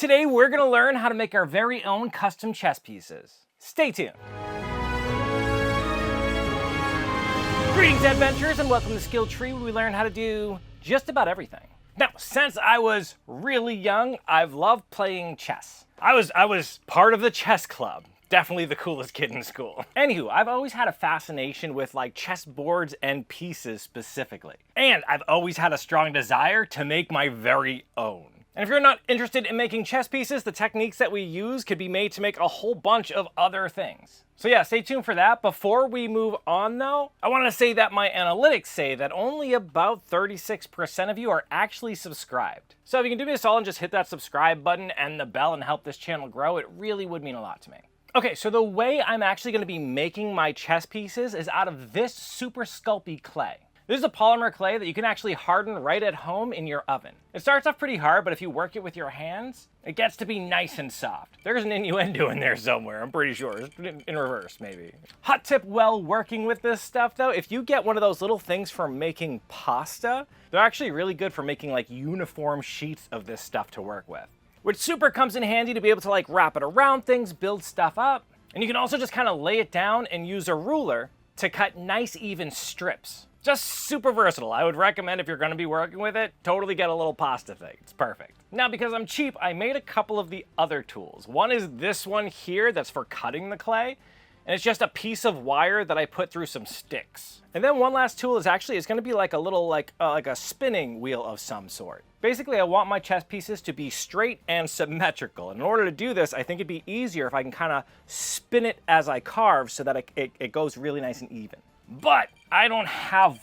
Today we're going to learn how to make our very own custom chess pieces. Stay tuned. Greetings adventurers and welcome to Skill Tree, where we learn how to do just about everything. Now, since I was really young, I've loved playing chess. I was part of the chess club. Definitely the coolest kid in school. Anywho, I've always had a fascination with like chess boards and pieces specifically. And I've always had a strong desire to make my very own. And if you're not interested in making chess pieces, the techniques that we use could be made to make a whole bunch of other things. So yeah, stay tuned for that. Before we move on though, I want to say that my analytics say that only about 36% of you are actually subscribed. So if you can do me a solid and just hit that subscribe button and the bell and help this channel grow, it really would mean a lot to me. Okay, so the way I'm actually going to be making my chess pieces is out of this super sculpty clay. This is a polymer clay that you can actually harden right at home in your oven. It starts off pretty hard, but if you work it with your hands, it gets to be nice and soft. There's an innuendo in there somewhere, I'm pretty sure. In reverse, maybe. Hot tip while working with this stuff, though, if you get one of those little things for making pasta, they're actually really good for making like uniform sheets of this stuff to work with. Which super comes in handy to be able to like wrap it around things, build stuff up. And you can also just kind of lay it down and use a ruler to cut nice even strips. Just super versatile. I would recommend if you're going to be working with it, totally get a little pasta thing. It's perfect. Now, because I'm cheap, I made a couple of the other tools. One is this one here that's for cutting the clay. And it's just a piece of wire that I put through some sticks. And then one last tool is actually, it's going to be like a little like a spinning wheel of some sort. Basically, I want my chess pieces to be straight and symmetrical. And in order to do this, I think it'd be easier if I can kind of spin it as I carve so that it goes really nice and even. But I don't have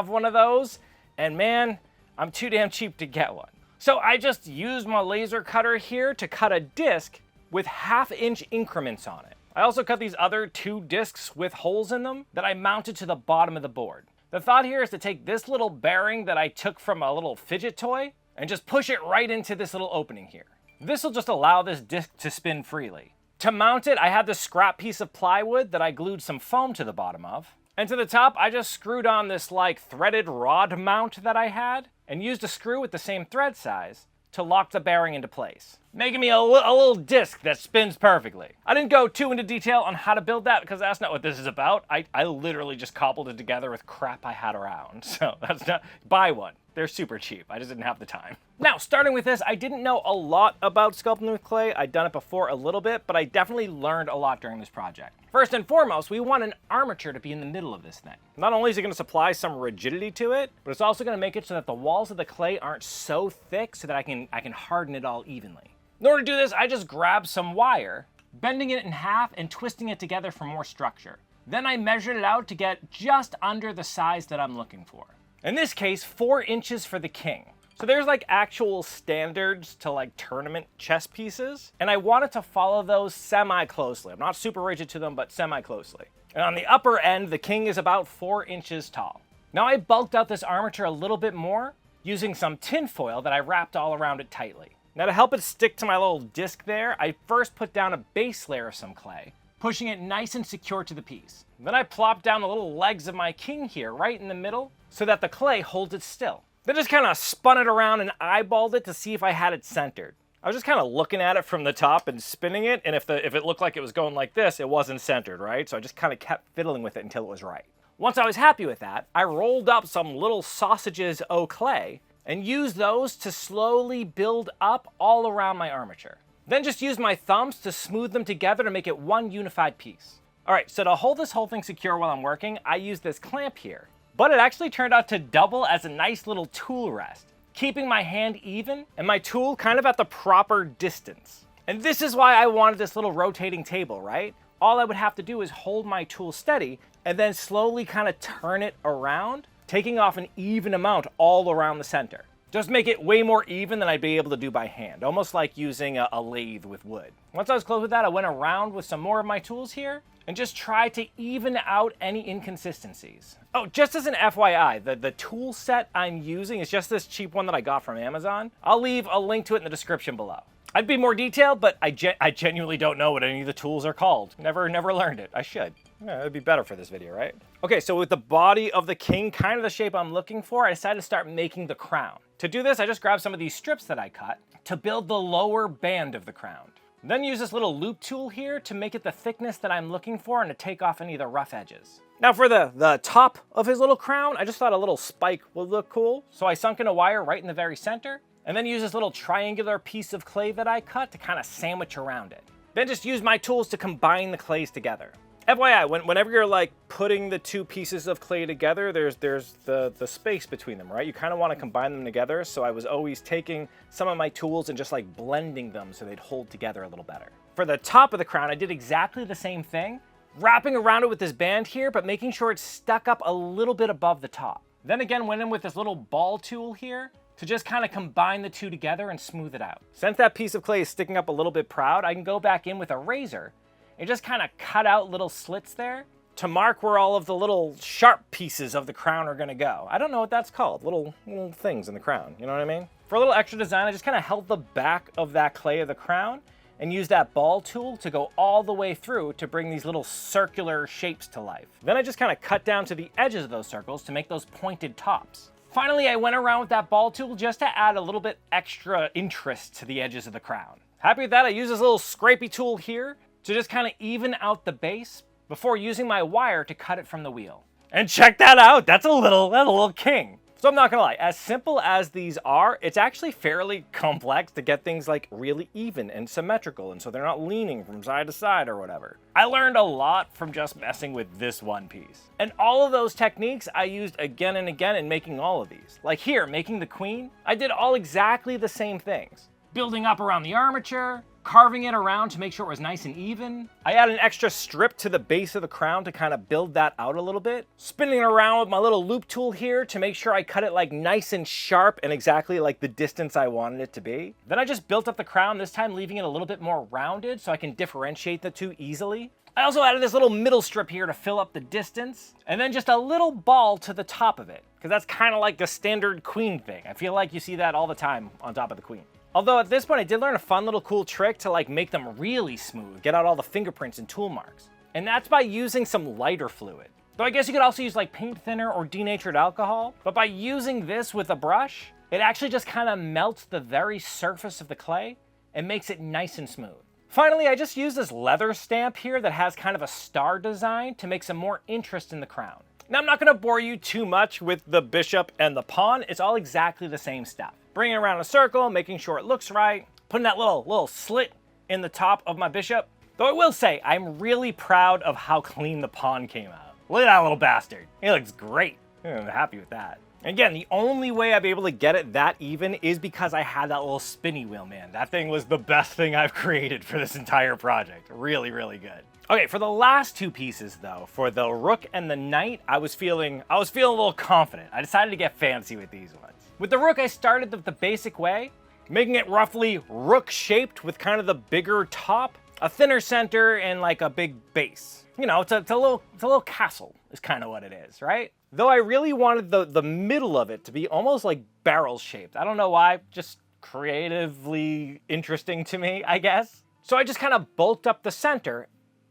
one of those, and man, I'm too damn cheap to get one. So I just used my laser cutter here to cut a disc with 1/2 inch increments on it. I also cut these other 2 discs with holes in them that I mounted to the bottom of the board. The thought here is to take this little bearing that I took from a little fidget toy and just push it right into this little opening here. This will just allow this disc to spin freely. To mount it, I had this scrap piece of plywood that I glued some foam to the bottom of. And to the top, I just screwed on this like threaded rod mount that I had and used a screw with the same thread size to lock the bearing into place, making me a little disc that spins perfectly. I didn't go too into detail on how to build that because that's not what this is about. I literally just cobbled it together with crap I had around. So that's not, buy one. They're super cheap. I just didn't have the time. Now, starting with this, I didn't know a lot about sculpting with clay. I'd done it before a little bit, but I definitely learned a lot during this project. First and foremost, we want an armature to be in the middle of this thing. Not only is it going to supply some rigidity to it, but it's also going to make it so that the walls of the clay aren't so thick so that I can harden it all evenly. In order to do this, I just grabbed some wire, bending it in half and twisting it together for more structure. Then I measured it out to get just under the size that I'm looking for. In this case, 4 inches for the king. So there's like actual standards to like tournament chess pieces, and I wanted to follow those semi-closely. I'm not super rigid to them, but semi-closely. And on the upper end, the king is about 4 inches tall. Now I bulked out this armature a little bit more using some tin foil that I wrapped all around it tightly. Now to help it stick to my little disc there, I first put down a base layer of some clay, pushing it nice and secure to the piece. Then I plopped down the little legs of my king here right in the middle so that the clay holds it still. Then just kind of spun it around and eyeballed it to see if I had it centered. I was just kind of looking at it from the top and spinning it, and if it looked like it was going like this, it wasn't centered, right? So I just kind of kept fiddling with it until it was right. Once I was happy with that, I rolled up some little sausages of clay and used those to slowly build up all around my armature. Then just used my thumbs to smooth them together to make it one unified piece. All right, so to hold this whole thing secure while I'm working, I used this clamp here. But it actually turned out to double as a nice little tool rest, keeping my hand even and my tool kind of at the proper distance. And this is why I wanted this little rotating table, right? All I would have to do is hold my tool steady and then slowly kind of turn it around, taking off an even amount all around the center. Just make it way more even than I'd be able to do by hand, almost like using a lathe with wood. Once I was close with that, I went around with some more of my tools here and just tried to even out any inconsistencies. Oh, just as an FYI, the tool set I'm using is just this cheap one that I got from Amazon. I'll leave a link to it in the description below. I'd be more detailed, but I genuinely don't know what any of the tools are called. Never learned it. I should. Yeah, it'd be better for this video, right? Okay, so with the body of the king kind of the shape I'm looking for, I decided to start making the crown. To do this, I just grabbed some of these strips that I cut to build the lower band of the crown. Then use this little loop tool here to make it the thickness that I'm looking for and to take off any of the rough edges. Now for the top of his little crown, I just thought a little spike would look cool. So I sunk in a wire right in the very center, and then use this little triangular piece of clay that I cut to kind of sandwich around it. Then just use my tools to combine the clays together. FYI, whenever you're like putting the two pieces of clay together, there's the space between them, right? You kind of want to combine them together, so I was always taking some of my tools and just like blending them so they'd hold together a little better. For the top of the crown, I did exactly the same thing, wrapping around it with this band here, but making sure it's stuck up a little bit above the top. Then again, went in with this little ball tool here to just kind of combine the two together and smooth it out. Since that piece of clay is sticking up a little bit proud, I can go back in with a razor and just kind of cut out little slits there to mark where all of the little sharp pieces of the crown are gonna go. I don't know what that's called, little things in the crown, you know what I mean? For a little extra design, I just kind of held the back of that clay of the crown and used that ball tool to go all the way through to bring these little circular shapes to life. Then I just kind of cut down to the edges of those circles to make those pointed tops. Finally, I went around with that ball tool just to add a little bit extra interest to the edges of the crown. Happy with that, I used this little scrapey tool here to just kind of even out the base before using my wire to cut it from the wheel. And check that out, that's a little king. So I'm not gonna lie, as simple as these are, it's actually fairly complex to get things like really even and symmetrical, and so they're not leaning from side to side or whatever. I learned a lot from just messing with this one piece. And all of those techniques I used again and again in making all of these. Like here, making the queen, I did all exactly the same things. Building up around the armature, carving it around to make sure it was nice and even. I added an extra strip to the base of the crown to kind of build that out a little bit. Spinning it around with my little loop tool here to make sure I cut it like nice and sharp and exactly like the distance I wanted it to be. Then I just built up the crown, this time leaving it a little bit more rounded so I can differentiate the two easily. I also added this little middle strip here to fill up the distance, and then just a little ball to the top of it, because that's kind of like the standard queen thing. I feel like you see that all the time on top of the queen. Although at this point I did learn a fun little cool trick to like make them really smooth, get out all the fingerprints and tool marks. And that's by using some lighter fluid. Though I guess you could also use like paint thinner or denatured alcohol, but by using this with a brush, it actually just kind of melts the very surface of the clay and makes it nice and smooth. Finally, I just used this leather stamp here that has kind of a star design to make some more interest in the crown. Now I'm not gonna bore you too much with the bishop and the pawn, it's all exactly the same stuff. Bringing it around a circle, making sure it looks right, putting that little slit in the top of my bishop. Though I will say, I'm really proud of how clean the pawn came out. Look at that little bastard. He looks great. I'm happy with that. Again, the only way I'd be able to get it that even is because I had that little spinny wheel, man. That thing was the best thing I've created for this entire project. Really, really good. Okay, for the last two pieces though, for the rook and the knight, I was feeling a little confident. I decided to get fancy with these ones. With the rook, I started the basic way, making it roughly rook-shaped with kind of the bigger top, a thinner center, and like a big base. You know, it's a little castle is kind of what it is, right? Though I really wanted the middle of it to be almost like barrel-shaped. I don't know why, just creatively interesting to me, I guess. So I just kind of bulked up the center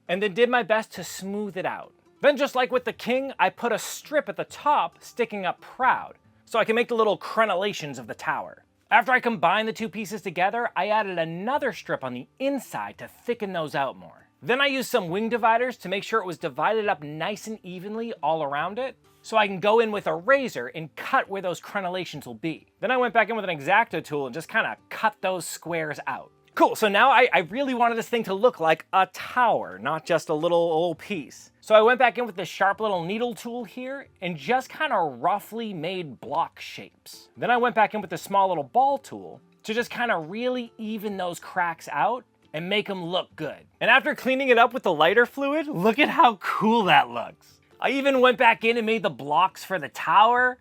and then did my best to smooth it out. Then just like with the king, I put a strip at the top sticking up proud, so I can make the little crenellations of the tower. After I combined the two pieces together, I added another strip on the inside to thicken those out more. Then I used some wing dividers to make sure it was divided up nice and evenly all around it, so I can go in with a razor and cut where those crenellations will be. Then I went back in with an X-Acto tool and just kind of cut those squares out. Cool, so now I really wanted this thing to look like a tower, not just a little old piece. So I went back in with this sharp little needle tool here and just kind of roughly made block shapes. Then I went back in with this small little ball tool to just kind of really even those cracks out and make them look good. And after cleaning it up with the lighter fluid, look at how cool that looks. I even went back in and made the blocks for the tower.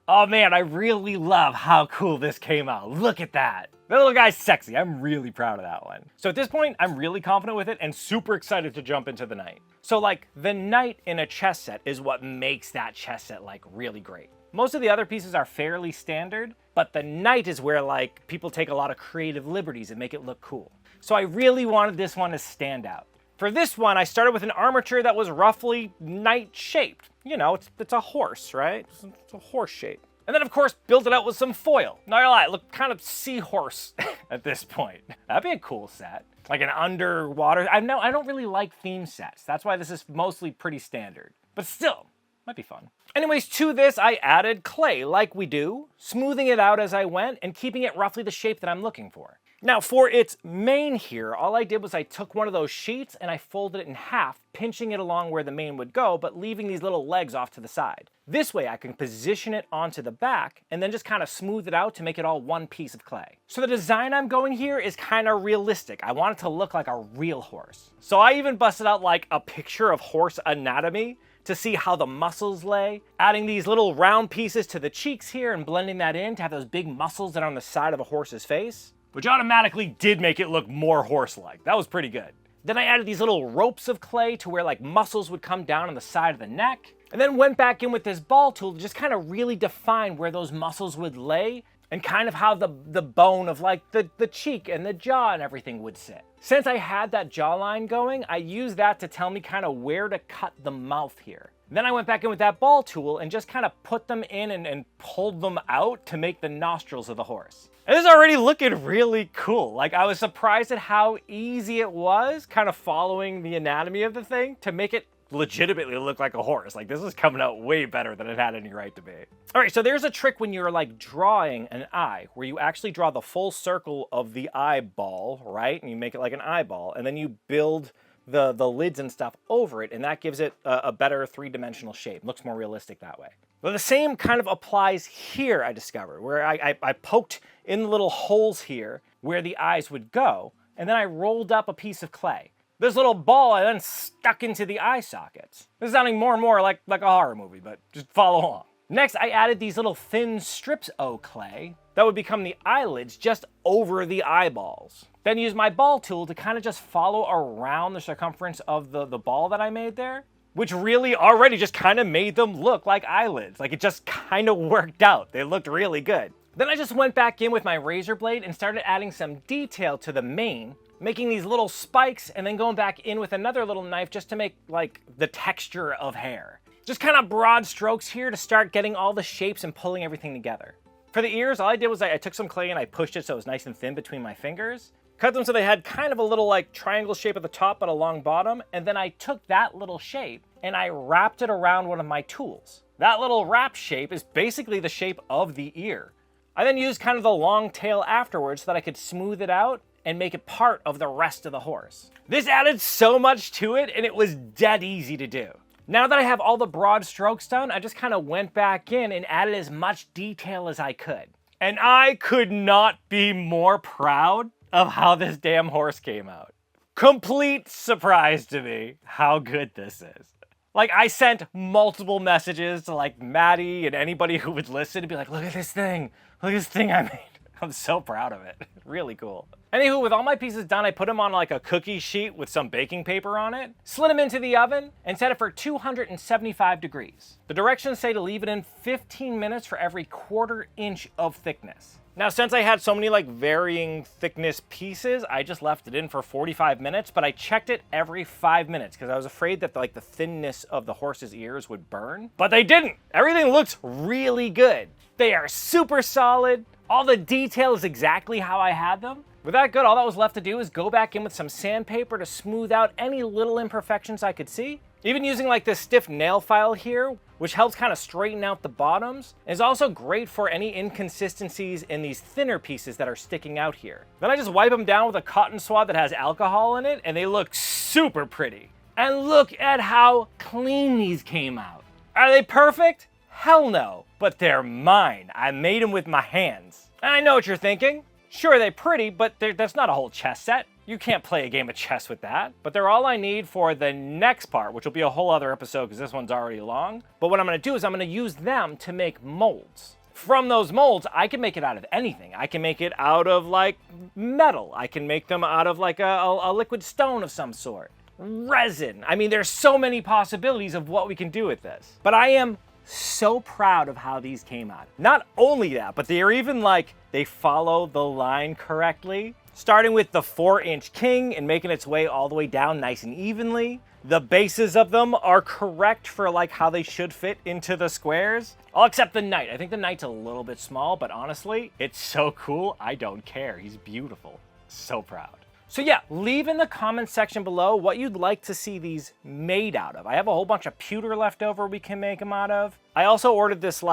Oh man, I really love how cool this came out. Look at that. That little guy's sexy. I'm really proud of that one. So at this point, I'm really confident with it and super excited to jump into the knight. So like the knight in a chess set is what makes that chess set like really great. Most of the other pieces are fairly standard, but the knight is where like people take a lot of creative liberties and make it look cool. So I really wanted this one to stand out. For this one, I started with an armature that was roughly knight shaped. You know, it's a horse, right? It's a horse shape. And then of course, build it out with some foil. Not gonna lie, it looked kind of seahorse at this point. That'd be a cool set. Like an underwater, I don't really like theme sets. That's why this is mostly pretty standard. But still, might be fun. Anyways, to this, I added clay like we do, smoothing it out as I went and keeping it roughly the shape that I'm looking for. Now for its mane here, all I did was I took one of those sheets and I folded it in half, pinching it along where the mane would go, but leaving these little legs off to the side. This way I can position it onto the back and then just kind of smooth it out to make it all one piece of clay. So the design I'm going here is kind of realistic. I want it to look like a real horse. So I even busted out like a picture of horse anatomy to see how the muscles lay, adding these little round pieces to the cheeks here and blending that in to have those big muscles that are on the side of a horse's face, which automatically did make it look more horse-like. That was pretty good. Then I added these little ropes of clay to where like muscles would come down on the side of the neck, and then went back in with this ball tool to just kind of really define where those muscles would lay and kind of how the bone of like the cheek and the jaw and everything would sit. Since I had that jawline going, I used that to tell me kind of where to cut the mouth here. Then I went back in with that ball tool and just kind of put them in and pulled them out to make the nostrils of the horse. And this is already looking really cool. Like, I was surprised at how easy it was kind of following the anatomy of the thing to make it legitimately look like a horse. Like, this is coming out way better than it had any right to be. All right, so there's a trick when you're like drawing an eye where you actually draw the full circle of the eyeball, right? And you make it like an eyeball, and then you build the lids and stuff over it, and that gives it a better three-dimensional shape. Looks more realistic that way. But the same kind of applies here, I discovered, where I poked in the little holes here where the eyes would go, and then I rolled up a piece of clay. This little ball I then stuck into the eye sockets. This is sounding more and more like a horror movie, but just follow along. Next, I added these little thin strips of clay that would become the eyelids just over the eyeballs. Then used my ball tool to kind of just follow around the circumference of the ball that I made there, which really already just kind of made them look like eyelids. Like, it just kind of worked out. They looked really good. Then I just went back in with my razor blade and started adding some detail to the mane, making these little spikes and then going back in with another little knife just to make like the texture of hair. Just kind of broad strokes here to start getting all the shapes and pulling everything together. For the ears, all I did was I took some clay and I pushed it so it was nice and thin between my fingers. Cut them so they had kind of a little like triangle shape at the top but a long bottom, and then I took that little shape and I wrapped it around one of my tools. That little wrap shape is basically the shape of the ear. I then used kind of the long tail afterwards so that I could smooth it out and make it part of the rest of the horse. This added so much to it, and it was dead easy to do. Now that I have all the broad strokes done, I just kind of went back in and added as much detail as I could. And I could not be more proud of how this damn horse came out. Complete surprise to me how good this is. Like, I sent multiple messages to like Maddie and anybody who would listen to be like, look at this thing I made. I'm so proud of it. Really cool. Anywho, with all my pieces done, I put them on like a cookie sheet with some baking paper on it, slid them into the oven, and set it for 275 degrees. The directions say to leave it in 15 minutes for every 1/4 inch of thickness. Now, since I had so many like varying thickness pieces, I just left it in for 45 minutes, but I checked it every 5 minutes because I was afraid that like the thinness of the horse's ears would burn. But they didn't. Everything looks really good. They are super solid. All the detail is exactly how I had them. With that good, all that was left to do is go back in with some sandpaper to smooth out any little imperfections I could see. Even using like this stiff nail file here, which helps kind of straighten out the bottoms, is also great for any inconsistencies in these thinner pieces that are sticking out here. Then I just wipe them down with a cotton swab that has alcohol in it, and they look super pretty. And look at how clean these came out. Are they perfect? Hell no, but they're mine. I made them with my hands. And I know what you're thinking. Sure, they're pretty, but that's not a whole chess set. You can't play a game of chess with that. But they're all I need for the next part, which will be a whole other episode because this one's already long. But what I'm gonna do is I'm gonna use them to make molds. From those molds, I can make it out of anything. I can make it out of like metal. I can make them out of like a liquid stone of some sort. Resin. I mean, there's so many possibilities of what we can do with this. But I am so proud of how these came out. Not only that, but they're even like, they follow the line correctly. Starting with the 4-inch king and making its way all the way down nice and evenly. The bases of them are correct for like how they should fit into the squares. All except the knight. I think the knight's a little bit small, but honestly, it's so cool. I don't care. He's beautiful. So proud. So yeah, leave in the comments section below what you'd like to see these made out of. I have a whole bunch of pewter left over we can make them out of. I also ordered this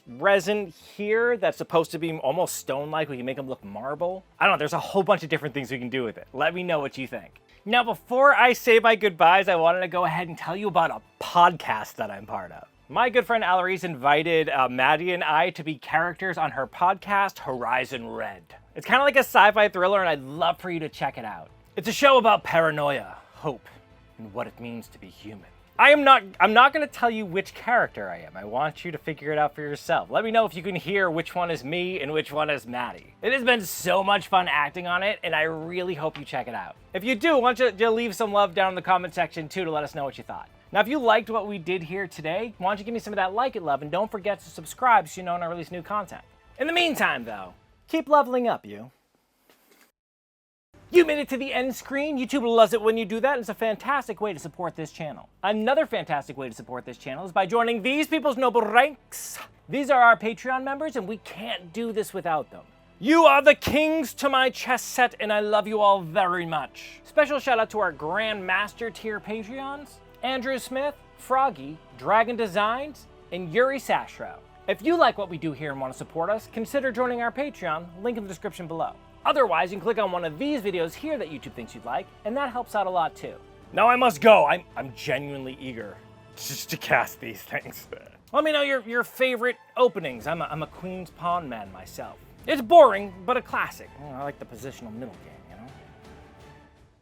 resin here that's supposed to be almost stone-like. We can make them look marble. I don't know, there's a whole bunch of different things we can do with it. Let me know what you think. Now, before I say my goodbyes, I wanted to go ahead and tell you about a podcast that I'm part of. My good friend Alarise invited Maddie and I to be characters on her podcast, Horizon Red. It's kind of like a sci-fi thriller, and I'd love for you to check it out. It's a show about paranoia, hope, and what it means to be human. I'm not going to tell you which character I am. I want you to figure it out for yourself. Let me know if you can hear which one is me and which one is Maddie. It has been so much fun acting on it, and I really hope you check it out. If you do, why don't you leave some love down in the comment section too to let us know what you thought. Now, if you liked what we did here today, why don't you give me some of that like it love, and don't forget to subscribe so you know when I release new content. In the meantime, though, keep leveling up, you. You made it to the end screen. YouTube loves it when you do that, and it's a fantastic way to support this channel. Another fantastic way to support this channel is by joining these people's noble ranks. These are our Patreon members, and we can't do this without them. You are the kings to my chess set, and I love you all very much. Special shout out to our Grand Master tier Patreons, Andrew Smith, Froggy, Dragon Designs, and Yuri Sashro. If you like what we do here and want to support us, consider joining our Patreon, link in the description below. Otherwise, you can click on one of these videos here that YouTube thinks you'd like, and that helps out a lot too. Now I must go. I'm genuinely eager just to cast these things. Let me know your favorite openings. I'm a Queen's Pawn man myself. It's boring, but a classic. I like the positional middle game.